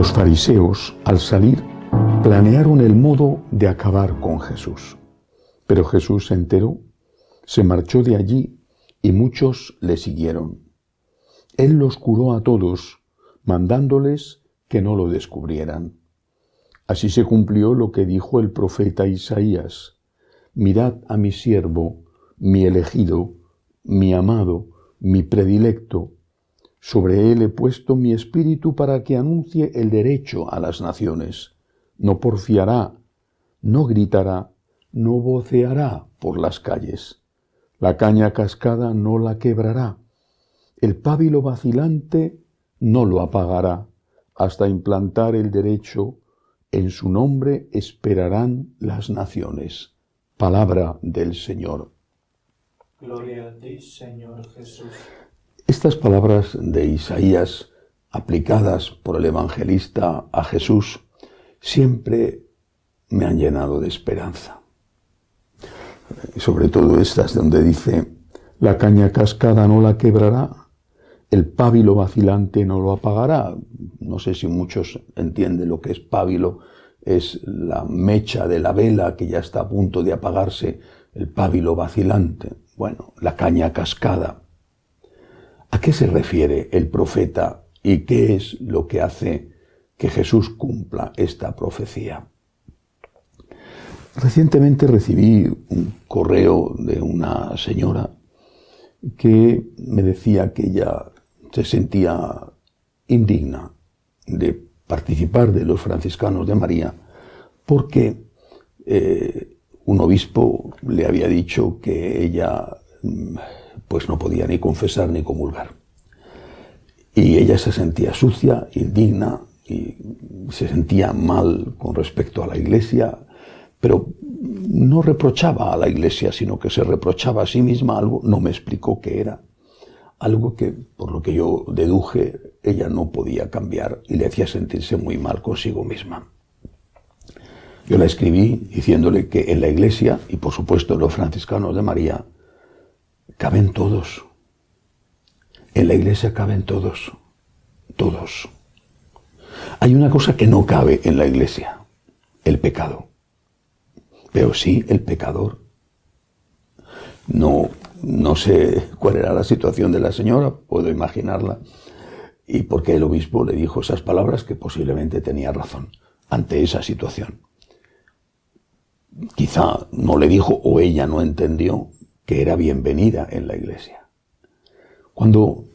Los fariseos, al salir, planearon el modo de acabar con Jesús. Pero Jesús se enteró, se marchó de allí y muchos le siguieron. Él los curó a todos, mandándoles que no lo descubrieran. Así se cumplió lo que dijo el profeta Isaías: mirad a mi siervo, mi elegido, mi amado, mi predilecto. Sobre él he puesto mi espíritu para que anuncie el derecho a las naciones. No porfiará, no gritará, no voceará por las calles. La caña cascada no la quebrará. El pábilo vacilante no lo apagará. Hasta implantar el derecho, en su nombre esperarán las naciones. Palabra del Señor. Gloria a ti, Señor Jesús. Estas palabras de Isaías, aplicadas por el evangelista a Jesús, siempre me han llenado de esperanza. Sobre todo estas donde dice: la caña cascada no la quebrará, el pábilo vacilante no lo apagará. No sé si muchos entienden lo que es pábilo. Es la mecha de la vela que ya está a punto de apagarse, el pábilo vacilante. Bueno, la caña cascada. ¿A qué se refiere el profeta y qué es lo que hace que Jesús cumpla esta profecía? Recientemente recibí un correo de una señora que me decía que ella se sentía indigna de participar de los franciscanos de María porque un obispo le había dicho que ella pues no podía ni confesar ni comulgar. Y ella se sentía sucia, indigna y se sentía mal con respecto a la Iglesia, pero no reprochaba a la Iglesia, sino que se reprochaba a sí misma algo. No me explicó qué era. Algo que, por lo que yo deduje, ella no podía cambiar y le hacía sentirse muy mal consigo misma. Yo la escribí diciéndole que en la Iglesia, y por supuesto en los franciscanos de María, caben todos. En la Iglesia caben todos. Todos. Hay una cosa que no cabe en la Iglesia: el pecado. Pero sí el pecador. No sé cuál era la situación de la señora, puedo imaginarla, y por qué el obispo le dijo esas palabras, que posiblemente tenía razón ante esa situación. Quizá no le dijo, o ella no entendió, que era bienvenida en la Iglesia. Cuando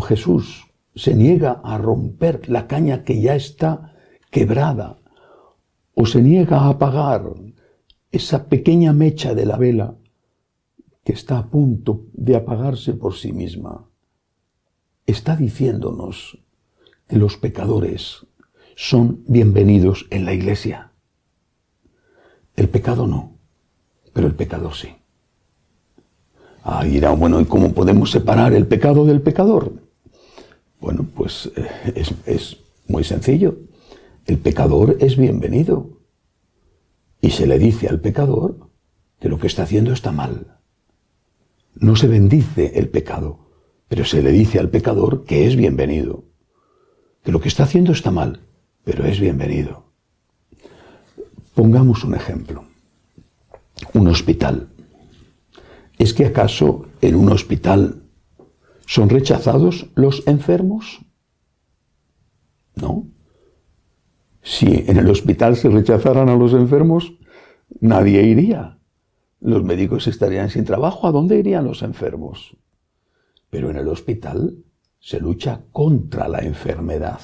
Jesús se niega a romper la caña que ya está quebrada, o se niega a apagar esa pequeña mecha de la vela que está a punto de apagarse por sí misma, está diciéndonos que los pecadores son bienvenidos en la Iglesia. El pecado no, pero el pecador sí. Dirá, bueno, ¿y cómo podemos separar el pecado del pecador? Bueno, pues es muy sencillo. El pecador es bienvenido. Y se le dice al pecador que lo que está haciendo está mal. No se bendice el pecado, pero se le dice al pecador que es bienvenido. Que lo que está haciendo está mal, pero es bienvenido. Pongamos un ejemplo. Un hospital. ¿Es que acaso en un hospital son rechazados los enfermos? No. Si en el hospital se rechazaran a los enfermos, nadie iría. Los médicos estarían sin trabajo. ¿A dónde irían los enfermos? Pero en el hospital se lucha contra la enfermedad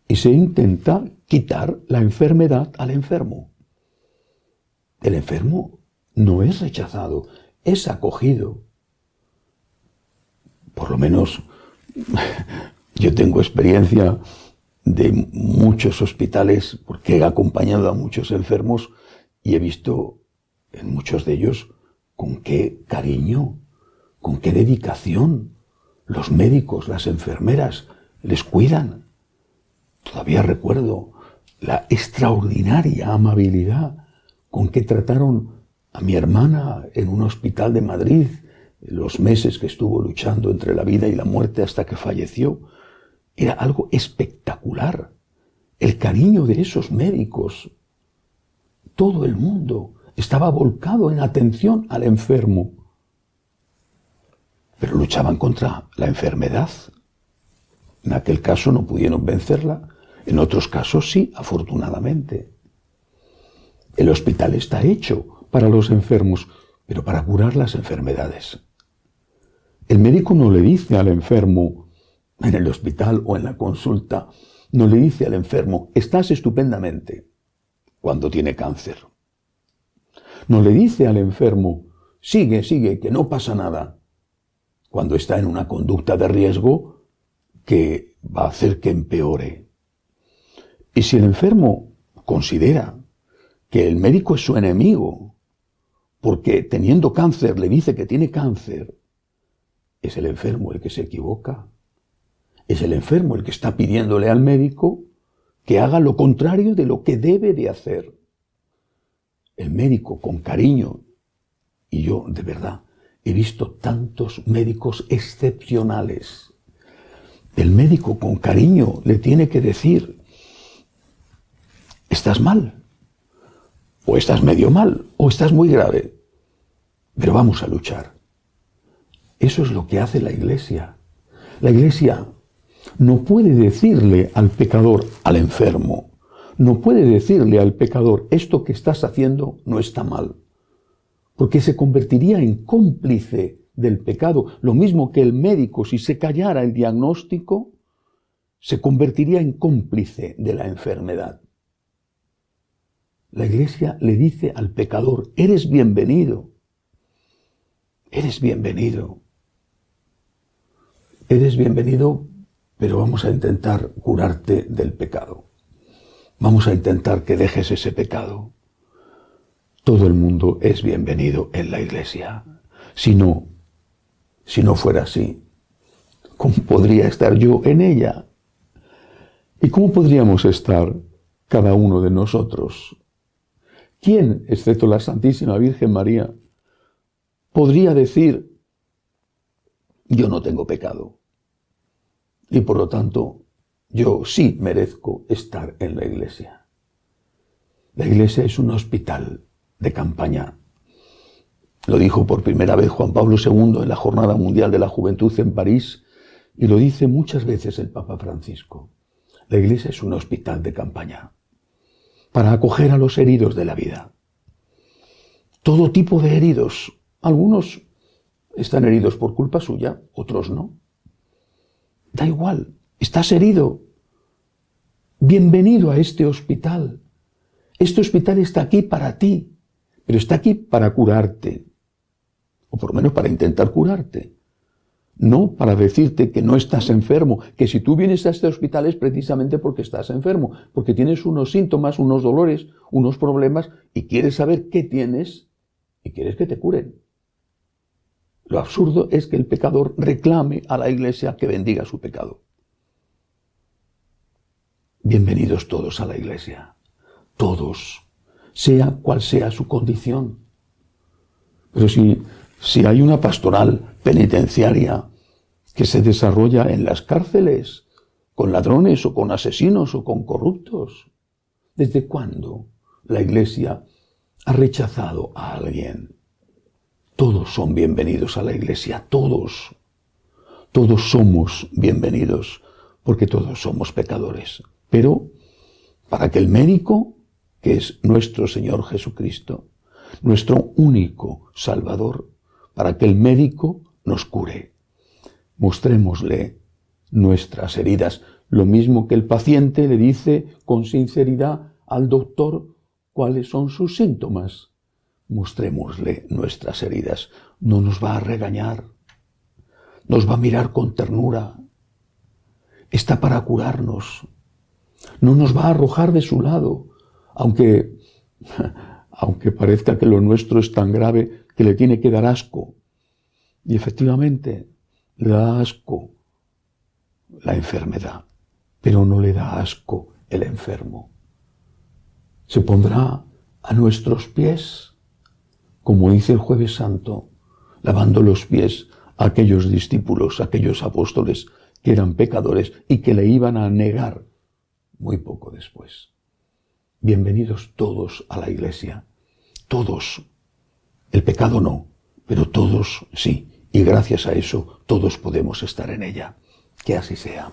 y se intenta quitar la enfermedad al enfermo. El enfermo no es rechazado, es acogido. Por lo menos yo tengo experiencia de muchos hospitales porque he acompañado a muchos enfermos y he visto en muchos de ellos con qué cariño, con qué dedicación los médicos, las enfermeras les cuidan. Todavía recuerdo la extraordinaria amabilidad con que trataron a mi hermana en un hospital de Madrid, los meses que estuvo luchando entre la vida y la muerte hasta que falleció. Era algo espectacular. El cariño de esos médicos. Todo el mundo estaba volcado en atención al enfermo. Pero luchaban contra la enfermedad. En aquel caso no pudieron vencerla. En otros casos sí, afortunadamente. El hospital está hecho para los enfermos, pero para curar las enfermedades. El médico no le dice al enfermo en el hospital o en la consulta, no le dice al enfermo, estás estupendamente, cuando tiene cáncer. No le dice al enfermo, sigue, que no pasa nada, cuando está en una conducta de riesgo que va a hacer que empeore. Y si el enfermo considera que el médico es su enemigo, porque teniendo cáncer le dice que tiene cáncer, es el enfermo el que se equivoca. Es el enfermo el que está pidiéndole al médico que haga lo contrario de lo que debe de hacer. El médico con cariño, y yo de verdad he visto tantos médicos excepcionales. El médico con cariño le tiene que decir, estás mal, o estás medio mal, o estás muy grave, pero vamos a luchar. Eso es lo que hace la Iglesia. La Iglesia no puede decirle al pecador, al enfermo, no puede decirle al pecador, esto que estás haciendo no está mal, porque se convertiría en cómplice del pecado. Lo mismo que el médico, si se callara el diagnóstico, se convertiría en cómplice de la enfermedad. La Iglesia le dice al pecador, eres bienvenido, eres bienvenido. Eres bienvenido, pero vamos a intentar curarte del pecado. Vamos a intentar que dejes ese pecado. Todo el mundo es bienvenido en la Iglesia. Si no fuera así, ¿cómo podría estar yo en ella? ¿Y cómo podríamos estar cada uno de nosotros? ¿Quién, excepto la Santísima Virgen María, podría decir, yo no tengo pecado y por lo tanto yo sí merezco estar en la Iglesia? La Iglesia es un hospital de campaña. Lo dijo por primera vez Juan Pablo II en la Jornada Mundial de la Juventud en París y lo dice muchas veces el Papa Francisco. La Iglesia es un hospital de campaña para acoger a los heridos de la vida. Todo tipo de heridos. Algunos están heridos por culpa suya, otros no. Da igual, estás herido. Bienvenido a este hospital. Este hospital está aquí para ti, pero está aquí para curarte, o por lo menos para intentar curarte. No para decirte que no estás enfermo, que si tú vienes a este hospital es precisamente porque estás enfermo, porque tienes unos síntomas, unos dolores, unos problemas y quieres saber qué tienes y quieres que te curen. Lo absurdo es que el pecador reclame a la Iglesia que bendiga su pecado. Bienvenidos todos a la Iglesia, todos, sea cual sea su condición. Pero si hay una pastoral penitenciaria que se desarrolla en las cárceles, con ladrones o con asesinos o con corruptos, ¿desde cuándo la Iglesia ha rechazado a alguien? Todos son bienvenidos a la Iglesia, todos. Todos somos bienvenidos, porque todos somos pecadores. Pero para que el médico, que es nuestro Señor Jesucristo, nuestro único Salvador, para que el médico nos cure, mostrémosle nuestras heridas. Lo mismo que el paciente le dice con sinceridad al doctor cuáles son sus síntomas. Mostrémosle nuestras heridas. No nos va a regañar, nos va a mirar con ternura. Está para curarnos. No nos va a arrojar de su lado, aunque parezca que lo nuestro es tan grave que le tiene que dar asco. Y efectivamente, le da asco la enfermedad, pero no le da asco el enfermo. Se pondrá a nuestros pies, como dice el Jueves Santo, lavando los pies a aquellos discípulos, a aquellos apóstoles que eran pecadores y que le iban a negar muy poco después. Bienvenidos todos a la Iglesia. Todos. El pecado no, pero todos sí. Y gracias a eso todos podemos estar en ella. Que así sea.